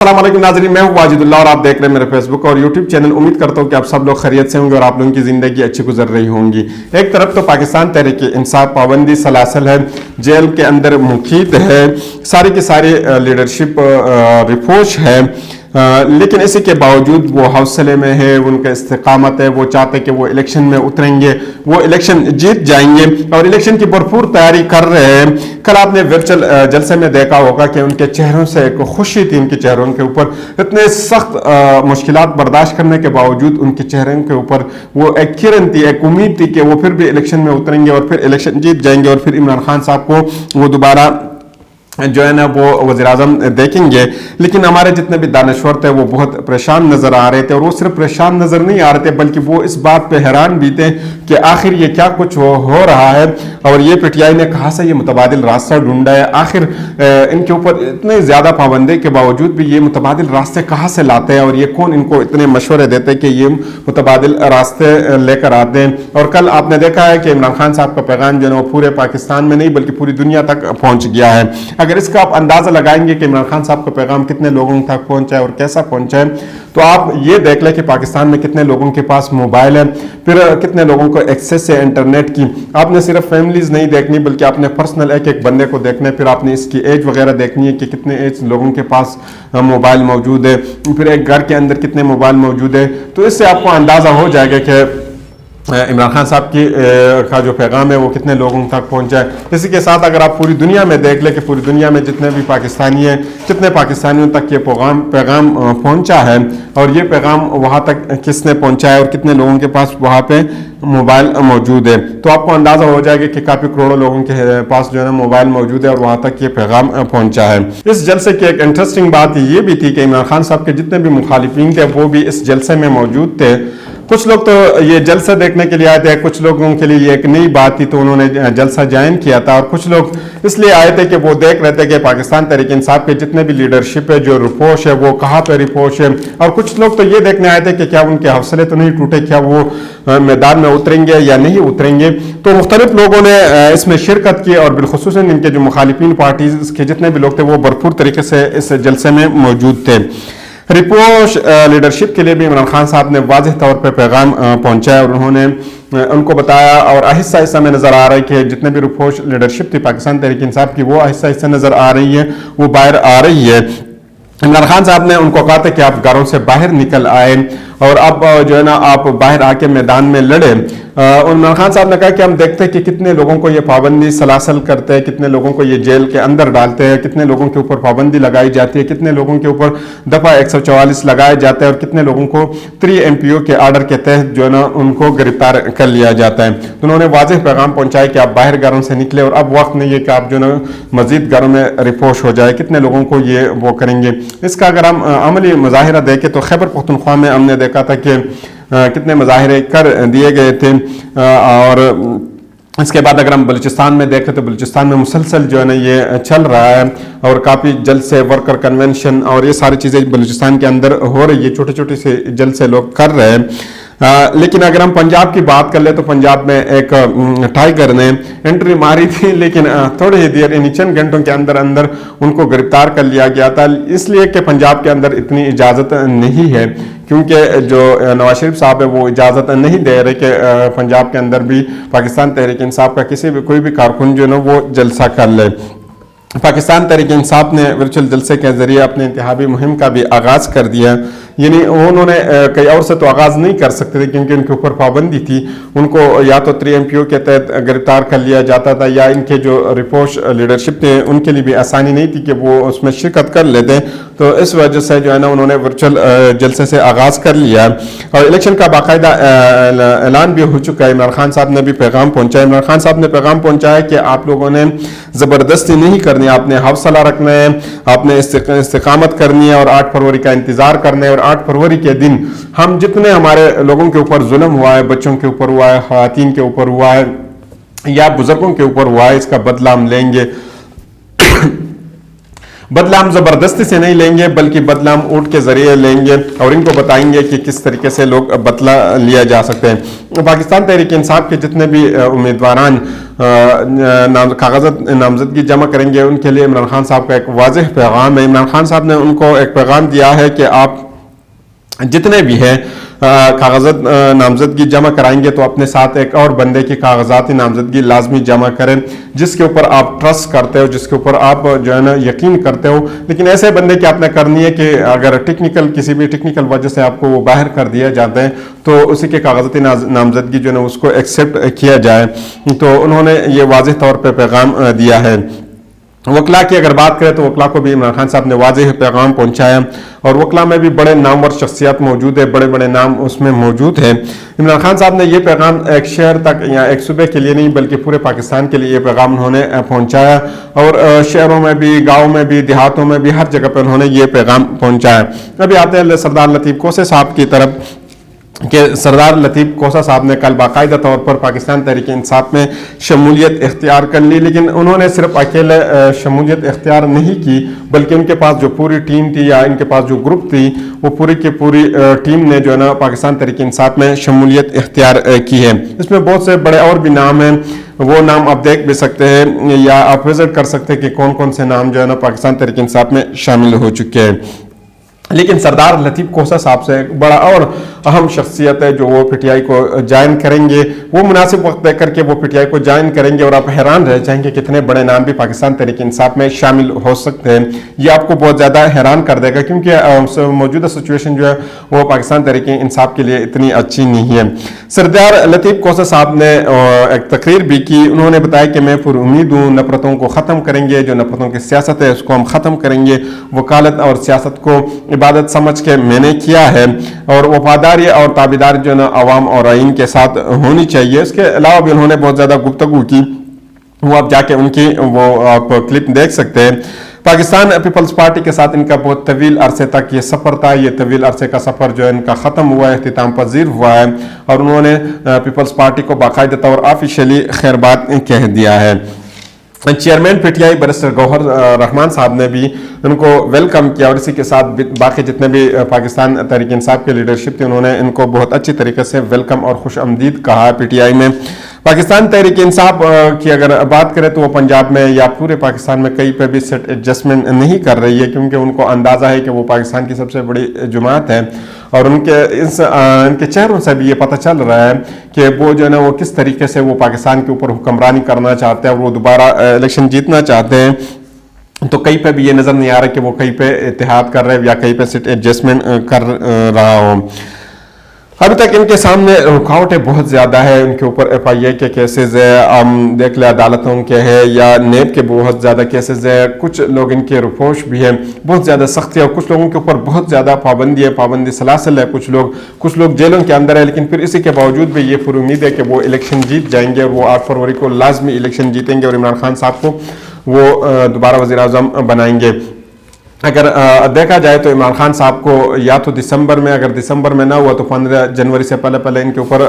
अस्सलाम वालेकुम नाज़रीन, मैं हूं वाजिदुल्लाह और आप देख रहे हैं मेरे फेसबुक और यूट्यूब चैनल। उम्मीद करता हूं कि आप सब लोग खैरियत से होंगे और आप लोगों की ज़िंदगी अच्छी गुजर रही होंगी। एक तरफ तो पाकिस्तान तहरीक इंसाफ पाबंदी सलासल है, जेल के अंदर मुकीद है, सारी की सारी लीडरशिप रिफोश है, लेकिन इसी के बावजूद वो हौसले में है, उनका इस्तिकामत है, वो चाहते कि वो इलेक्शन में उतरेंगे, वो इलेक्शन जीत जाएंगे और इलेक्शन की भरपूर तैयारी कर रहे हैं। कल आपने वर्चुअल जलसे में देखा होगा कि उनके चेहरों से एक खुशी थी, उनके चेहरों के ऊपर इतने सख्त मुश्किलात बर्दाश्त करने के बावजूद उनके चेहरों के ऊपर वो एक किरण थी, एक उम्मीद थी कि वो फिर भी इलेक्शन में उतरेंगे और फिर इलेक्शन जीत जाएंगे और फिर इमरान खान साहब को वो दोबारा जो है ना वो वज़ीर आज़म देखेंगे। लेकिन हमारे जितने भी दानश्वर थे वो बहुत परेशान नजर आ रहे थे और वो सिर्फ परेशान नजर नहीं आ रहे थे बल्कि वो इस बात पे हैरान भी थे कि आखिर ये क्या कुछ हो रहा है और ये पीटीआई ने कहाँ से ये मुतबादिल रास्ता ढूंढा है। आखिर इनके ऊपर इतने ज़्यादा पाबंदी के बावजूद भी ये मुतबादिल रास्ते कहाँ से लाते हैं और ये कौन इनको इतने मशवरे देते हैं कि ये मुतबादिल रास्ते लेकर आते हैं। और कल आपने देखा है कि इमरान खान साहब का पैगाम जो है वो पूरे पाकिस्तान में नहीं बल्कि पूरी दुनिया तक पहुँच गया है। अगर इसका आप अंदाजा लगाएंगे कि इमरान खान साहब का पैगाम कितने लोगों तक पहुंचा है और कैसा पहुंचा है, तो आप ये देख लें कि पाकिस्तान में कितने लोगों के पास मोबाइल है, फिर कितने लोगों को एक्सेस है इंटरनेट की। आपने सिर्फ फैमिलीज नहीं देखनी बल्कि आपने पर्सनल एक एक बंदे को देखना है, फिर आपने इसकी एज वगैरह देखनी है कि कितने एज लोगों के पास मोबाइल मौजूद है, फिर एक घर के अंदर कितने मोबाइल मौजूद है। तो इससे आपको अंदाजा हो जाएगा कि इमरान खान साहब की का जो पैगाम है वो कितने लोगों तक पहुंचा है। इसी के साथ अगर आप पूरी दुनिया में देख लें कि पूरी दुनिया में जितने भी पाकिस्तानी हैं कितने पाकिस्तानियों तक ये पैगाम पहुंचा है और ये पैगाम वहाँ तक किसने पहुंचा है और कितने लोगों के पास वहाँ पे मोबाइल मौजूद है, तो आपको अंदाज़ा हो जाएगा कि काफ़ी करोड़ों लोगों के पास जो है ना मोबाइल मौजूद है और वहाँ तक ये पैगाम पहुंचा है। इस जलसे की एक इंटरेस्टिंग बात ये भी थी कि इमरान खान साहब के जितने भी मुखालिफिन थे वो भी इस जलसे में मौजूद थे। कुछ लोग तो ये जलसा देखने के लिए आए थे, कुछ लोगों के लिए ये एक नई बात थी तो उन्होंने जलसा ज्वाइन किया था, और कुछ लोग इसलिए आए थे कि वो देख रहे थे कि पाकिस्तान तहरीक इंसाफ के जितने भी लीडरशिप है जो रिपोश है वो कहाँ पे रिपोश है। और कुछ लोग तो ये देखने आए थे कि क्या उनके हौसले तो नहीं टूटे, क्या वो मैदान में उतरेंगे या नहीं उतरेंगे। तो मुख्तलिफ लोगों ने इसमें शिरकत की और बिलखुसूसन इनके जो मुखालिफिन पार्टीज के जितने भी लोग थे वो भरपूर तरीके से इस जलसे में मौजूद थे। रिपोश लीडरशिप के लिए भी इमरान खान साहब ने वाज़ेह तौर पर पैगाम पहुंचाया और उन्होंने उनको बताया और आहिस्ता आहिस्ता में नज़र आ रहा है कि जितने भी रिपोश लीडरशिप थी पाकिस्तान तहरीक इंसाफ की वो आहिस्ता आहिस्ता नज़र आ रही है, वो बाहर आ रही है। इमरान खान साहब ने उनको कहा था कि आप घरों से बाहर निकल आए और अब जो है ना आप बाहर आके मैदान में लड़े। इमरान खान साहब ने कहा कि हम देखते हैं कि कितने लोगों को ये पाबंदी सलासल करते हैं, कितने लोगों को ये जेल के अंदर डालते हैं, कितने लोगों के ऊपर पाबंदी लगाई जाती है, कितने लोगों के ऊपर दफ़ा 144 लगाए जाते हैं और कितने लोगों को 3 MPO के आर्डर के तहत जो है ना उनको गिरफ्तार कर लिया जाता है। तो उन्होंने वाज़ेह पैगाम पहुंचाया कि आप बाहर घरों से निकले और अब वक्त नहीं है कि आप जो ना मजीद घरों में रिपोश हो जाए। कितने लोगों को ये वो करेंगे, इसका अगर हम अमली मुजाहिरा देखें तो खैबर पख्तूनख्वा में हमने देखा था कि कितने मुजाहिरे कर दिए गए थे। और इसके बाद अगर हम बलूचिस्तान में देखें तो बलूचिस्तान में मुसलसल जो है ना ये चल रहा है और काफ़ी जलसे वर्कर कन्वेंशन और ये सारी चीज़ें बलूचिस्तान के अंदर हो रही है, छोटे छोटे से जलसे लोग कर रहे हैं। लेकिन अगर हम पंजाब की बात कर ले तो पंजाब में एक टाइगर ने एंट्री मारी थी, लेकिन थोड़ी ही देर इन चंद घंटों के अंदर अंदर उनको गिरफ्तार कर लिया गया था, इसलिए कि पंजाब के अंदर इतनी इजाज़त नहीं है, क्योंकि जो नवाज शरीफ साहब है वो इजाज़त नहीं दे रहे कि पंजाब के अंदर भी पाकिस्तान तहरीक इंसाफ का किसी भी कोई भी कारकुन जो है ना वो जलसा कर ले। पाकिस्तान तहरीक इंसाफ ने वर्चुअल जलसे के जरिए अपने इंतखाबी मुहिम का भी आगाज़ कर दिया, यानी उन्होंने कई और से तो आगाज़ नहीं कर सकते थे क्योंकि उनके ऊपर पाबंदी थी। उनको या तो 3 MPO के तहत गिरफ्तार कर लिया जाता था या इनके जो रिपोश लीडरशिप थे उनके लिए भी आसानी नहीं थी कि वो उसमें शिरकत कर लेते। तो इस वजह से जो है ना उन्होंने वर्चुअल जलसे से आगाज़ कर लिया और इलेक्शन का बाकायदा ऐलान भी हो चुका है। इमरान खान साहब ने भी पैगाम पहुँचाया। इमरान खान साहब ने पैगाम पहुँचाया कि आप लोगों ने ज़बरदस्ती नहीं करनी, आपने हौसला रखना है, आपने इस्तिकामत करनी है और 8 फरवरी का इंतज़ार करना है। और 8 फरवरी के दिन हम जितने हमारे लोगों के ऊपर जुल्म हुआ है, बच्चों के ऊपर हुआ है, ख़वातीन के ऊपर हुआ है या बुजुर्गों के ऊपर हुआ है, इसका बदला हम लेंगे। बदला हम ज़बरदस्ती से नहीं लेंगे, बल्कि बदला हम ऊँट के ज़रिए लेंगे और इनको बताएंगे कि किस तरीके से लोग बदला लिया जा सकते हैं। पाकिस्तान तहरीक इंसाफ के जितने भी उम्मीदवारान कागज़ नामजदगी जमा करेंगे, उनके लिए इमरान खान साहब का एक वाज़ेह पैगाम है। इमरान खान साहब ने उनको एक पैगाम दिया है कि आप जितने भी हैं कागज़ात नामजदगी जमा कराएंगे तो अपने साथ एक और बंदे की कागजात नामजदगी लाजमी जमा करें जिसके ऊपर आप ट्रस्ट करते हो, जिसके ऊपर आप जो है ना यकीन करते हो। लेकिन ऐसे बंदे की आपने करनी है कि अगर किसी भी टेक्निकल वजह से आपको वो बाहर कर दिया जाते हैं तो उसी के कागजात नामजदगी जो है ना उसको एक्सेप्ट किया जाए। तो उन्होंने ये वाज़ेह तौर पर पैगाम दिया है। वकला की अगर बात करें तो वकला को भी इमरान खान साहब ने वाज़ेह पैगाम पहुंचाया और वकला में भी बड़े नामवर शख्सियत मौजूद है, बड़े बड़े नाम उसमें मौजूद हैं। इमरान खान साहब ने ये पैगाम एक शहर तक या एक सूबे के लिए नहीं बल्कि पूरे पाकिस्तान के लिए ये पैगाम उन्होंने पहुंचाया और शहरों में भी, गाँव में भी, देहातों में भी, हर जगह पर उन्होंने ये पैगाम पहुँचाया। अभी आते हैं सरदार लतीफ़ कोसे साहब की तरफ कि सरदार लतीफ़ कोसा साहब ने कल बाकायदा तौर पर पाकिस्तान तहरीक इंसाफ में शमूलियत इख्तियार कर ली, लेकिन उन्होंने सिर्फ अकेले शमूलियत इख्तियार नहीं की बल्कि उनके पास जो पूरी टीम थी या इनके पास जो ग्रुप थी वो पूरी की पूरी टीम ने जो है ना पाकिस्तान तहरीक इंसाफ में शमूलियत इख्तियार की है। इसमें बहुत से बड़े और भी नाम हैं, वो नाम आप देख भी सकते हैं या आप विजिट कर सकते हैं कि कौन कौन से नाम जो है ना पाकिस्तान तहरीक इंसाफ में शामिल हो चुके हैं। लेकिन सरदार लतीफ़ कोसा साहब से एक बड़ा और अहम शख्सियत है जो वो पीटीआई को ज्वाइन करेंगे, वो मुनासिब वक्त दे करके वो पीटीआई को ज्वाइन करेंगे और आप हैरान रह जाएंगे कितने बड़े नाम भी पाकिस्तान तहरीक इंसाफ में शामिल हो सकते हैं। ये आपको बहुत ज़्यादा हैरान कर देगा क्योंकि मौजूदा सिचुएशन जो है वो पाकिस्तान तहरीक इंसाफ के लिए इतनी अच्छी नहीं है। सरदार लतीफ़ कोसा साहब ने एक तकरीर भी की, उन्होंने बताया कि मैं पुरुम्मीद हूँ, नफरतों को ख़त्म करेंगे, जो नफरतों की सियासत है उसको हम ख़त्म करेंगे। वकालत और सियासत को इबादत समझ के मैंने किया है और वफादारी और ताबेदारी जो ना अवाम और आइन के साथ होनी चाहिए। इसके अलावा भी उन्होंने बहुत ज़्यादा गुफ्तगू की, वो आप जाके उनकी वो आप क्लिप देख सकते हैं। पाकिस्तान पीपल्स पार्टी के साथ इनका बहुत तवील अरसे तक ये सफ़र था, ये तवील अरसे का सफ़र जो है इनका ख़त्म हुआ है, इख्तिताम पजीर हुआ है और उन्होंने पीपल्स पार्टी को बाकायदा तौर ऑफिशियली खैरबाद कह दिया है। Chairman PTI barrister Gohar Rehman साहब ने भी उनको वेलकम किया और इसी के साथ बाकी जितने भी पाकिस्तान तहरीक इंसाफ के लीडरशिप थी उन्होंने इनको बहुत अच्छी तरीके से वेलकम और खुश आमदीद कहा पीटीआई में। पाकिस्तान तहरीक इंसाफ की अगर बात करें तो वो पंजाब में या पूरे पाकिस्तान में कहीं पे भी सेट एडजस्टमेंट नहीं कर रही है क्योंकि उनको अंदाज़ा है कि वो पाकिस्तान की सबसे बड़ी जमात है और इनके चेहरों से भी ये पता चल रहा है कि वो जो है ना वो किस तरीके से वो पाकिस्तान के ऊपर हुक्मरानी करना चाहते हैं और वो दोबारा इलेक्शन जीतना चाहते हैं। तो कहीं पे भी ये नज़र नहीं आ रहा कि वो कहीं पे इत्तेहाद कर रहे हैं या कहीं पे सीट एडजस्टमेंट कर रहा हो। अभी तक इनके सामने रुकावटें बहुत ज़्यादा है, उनके ऊपर FIA के केसेस है, देख ले अदालतों के हैं या नेब के बहुत ज़्यादा केसेस है, कुछ लोग इनके रुपोश भी है, बहुत ज़्यादा सख्ती है और कुछ लोगों के ऊपर बहुत ज़्यादा पाबंदी है, पाबंदी सलासल है, कुछ लोग जेलों के अंदर है। लेकिन फिर इसी के बावजूद भी ये पूरी उम्मीद है कि वो इलेक्शन जीत जाएंगे और वो 8 फरवरी को लाजमी इलेक्शन जीतेंगे और इमरान खान साहब को वो दोबारा वज़ीर-ए-आज़म बनाएंगे। अगर देखा जाए तो इमरान खान साहब को या तो दिसंबर में, अगर दिसंबर में ना हुआ तो 15 जनवरी से पहले इनके ऊपर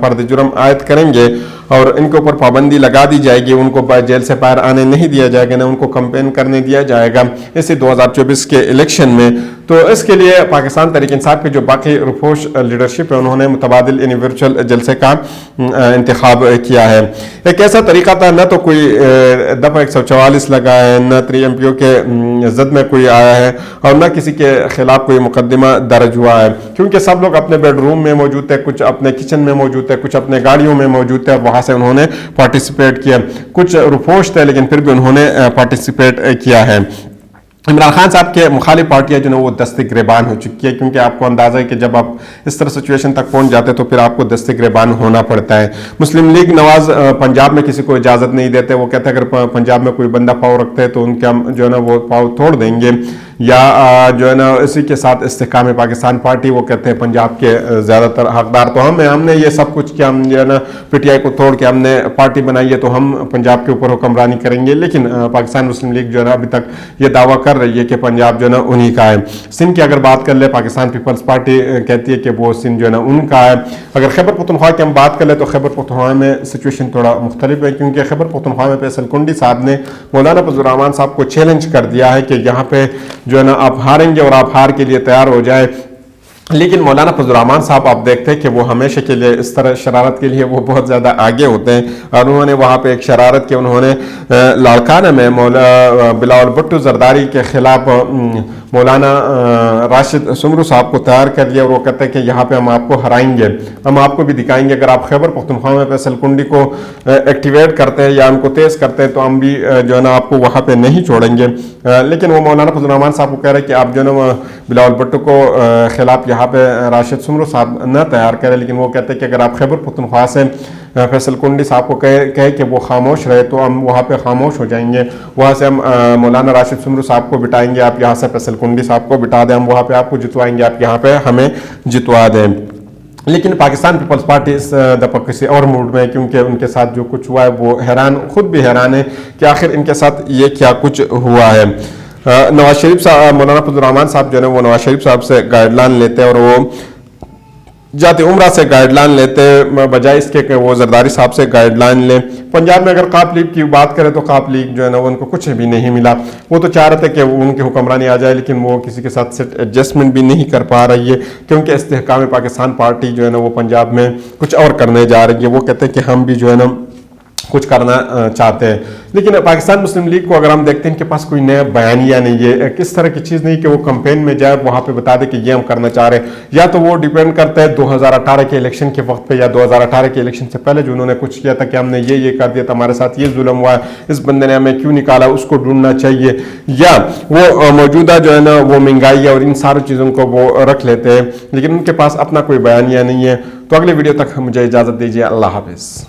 फर्द जुर्म आयद करेंगे और इनके ऊपर पाबंदी लगा दी जाएगी, उनको जेल से बाहर आने नहीं दिया जाएगा, ना उनको कैंपेन करने दिया जाएगा इसी 2024 के इलेक्शन में। तो इसके लिए पाकिस्तान तहरीक इंसाफ के जो बाकी रुपोश लीडरशिप है उन्होंने मुतबादिल यानी वर्चुअल जलसे का इंतखाब किया है। एक ऐसा तरीका था, न तो कोई दफ़ा 144 लगा है, न 3 MPO के जद में कोई आया है और न किसी के खिलाफ कोई मुकदमा दर्ज हुआ है क्योंकि सब लोग अपने बेडरूम में मौजूद थे, कुछ अपने किचन में मौजूद थे, कुछ अपने गाड़ियों में मौजूद थे, वहाँ से उन्होंने पार्टिसिपेट किया। कुछ रुपोश थे लेकिन फिर भी उन्होंने पार्टिसिपेट किया है। इमरान खान साहब के मुखालिफ पार्टियां जो है वो दस्ते गिरबान हो चुकी है क्योंकि आपको अंदाज़ा है कि जब आप इस तरह सिचुएशन तक पहुंच जाते हैं तो फिर आपको दस्ते गिरबान होना पड़ता है। मुस्लिम लीग नवाज पंजाब में किसी को इजाज़त नहीं देते, वो कहते हैं अगर पंजाब में कोई बंदा पाव रखते हैं तो उनके हम जो है ना वो पाव तोड़ देंगे। या जो है ना इसी के साथ इस्तेहकाम पाकिस्तान पार्टी, वो कहते हैं पंजाब के ज़्यादातर हकदार तो हमने ये सब कुछ किया, हम जो है ना पीटीआई को तोड़ के हमने पार्टी बनाई है तो हम पंजाब के ऊपर हुक्मरानी करेंगे। लेकिन पाकिस्तान मुस्लिम लीग जो है ना अभी तक ये दावा कर रही है कि पंजाब जो है ना उन्हीं का है। सिंध की अगर बात कर ले, पाकिस्तान पीपल्स पार्टी कहती है कि वो सिंध जो है ना उनका है। अगर खैबर पख्तूनख्वा की हम बात कर ले तो खैबर पख्तूनख्वा में सिचुएशन थोड़ा मुख्तलिफ है, क्योंकि खैबर पख्तूनख्वा में फैसल कुंडी साहब ने मौलाना फजल रहमान साहब को चैलेंज कर दिया है कि यहाँ पे जो है ना आप हारेंगे और आप हार के लिए तैयार हो जाए। लेकिन मौलाना फजल रहमान साहब आप देखते हैं कि वो हमेशा के लिए इस तरह शरारत के लिए वो बहुत ज़्यादा आगे होते हैं, और उन्होंने वहाँ पे एक शरारत की, उन्होंने लाड़काना में मौलाना बिलावल भुट्टो जरदारी के खिलाफ मौलाना राशिद सुमरू साहब को तैयार कर लिया, और वो कहते हैं कि यहाँ पे हम आपको हराएंगे, हम आपको भी दिखाएंगे, अगर आप खैबर पख्तूनख्वा में फैसल कुंडी को एक्टिवेट करते हैं या उनको तेज़ करते हैं तो हम भी जो है ना आपको वहाँ पे नहीं छोड़ेंगे। लेकिन वो मौलाना फजल रहमान साहब को कह रहे हैं कि आप जो है ना बिलावल भुट्टो को खिलाफ यहाँ पे राशिद सुमरू साहब न तैयार करें। लेकिन वो कहते हैं कि अगर आप खैबर पख्तूनख्वा से फैसल कुंडी साहब को कहे कि वो खामोश रहे तो हम वहाँ पे खामोश हो जाएंगे, वहाँ से हम मौलाना राशिद सुमरू साहब को बिठाएंगे, आप यहाँ से फैसल कुंडी साहब को बिठा दें, हम वहाँ पे आपको जितवाएंगे, आप यहाँ पे हमें जितवा दें। लेकिन पाकिस्तान पीपल्स पार्टी इस दफा किसी और मूड में है, क्योंकि उनके साथ जो कुछ हुआ है वो खुद भी हैरान है कि आखिर इनके साथ ये क्या कुछ हुआ है। नवाज शरीफ साहब, मौलाना फजल रहमान साहब जो है वो नवाज शरीफ साहब से गाइडलाइन लेते हैं, और वो जाते उम्रा से गाइडलाइन लेते बजाय इसके कि वो जरदारी साहब से गाइडलाइन लें। पंजाब में अगर काप लीग की बात करें तो काप लीग जो है ना उनको कुछ भी नहीं मिला, वो तो चाह रहे थे कि उनकी हुक्मरानी आ जाए, लेकिन वो किसी के साथ सेट एडजस्टमेंट भी नहीं कर पा रही है, क्योंकि इस्तेहकाम पाकिस्तान पार्टी जो है ना वो पंजाब में कुछ और करने जा रही है। वो कहते हैं कि हम भी जो है ना कुछ करना चाहते हैं। लेकिन पाकिस्तान मुस्लिम लीग को अगर हम देखते हैं, इनके पास कोई नया बयानिया नहीं है, किस तरह की चीज़ नहीं कि वो कैंपेन में जाए वहाँ पे बता दे कि ये हम करना चाह रहे हैं, या तो वो डिपेंड करता है 2018 के इलेक्शन के वक्त पे या 2018 के इलेक्शन से पहले जो उन्होंने कुछ किया था कि हमने ये कर दिया था, हमारे साथ ये जुल्म हुआ है, इस बंदे ने हमें क्यों निकाला, उसको ढूंढना चाहिए, या वो मौजूदा जो है ना वो महंगाई और इन सारी चीज़ों को वो रख लेते हैं, लेकिन उनके पास अपना कोई बयानिया नहीं है। तो अगले वीडियो तक मुझे इजाज़त दीजिए, अल्लाह हाफिज़।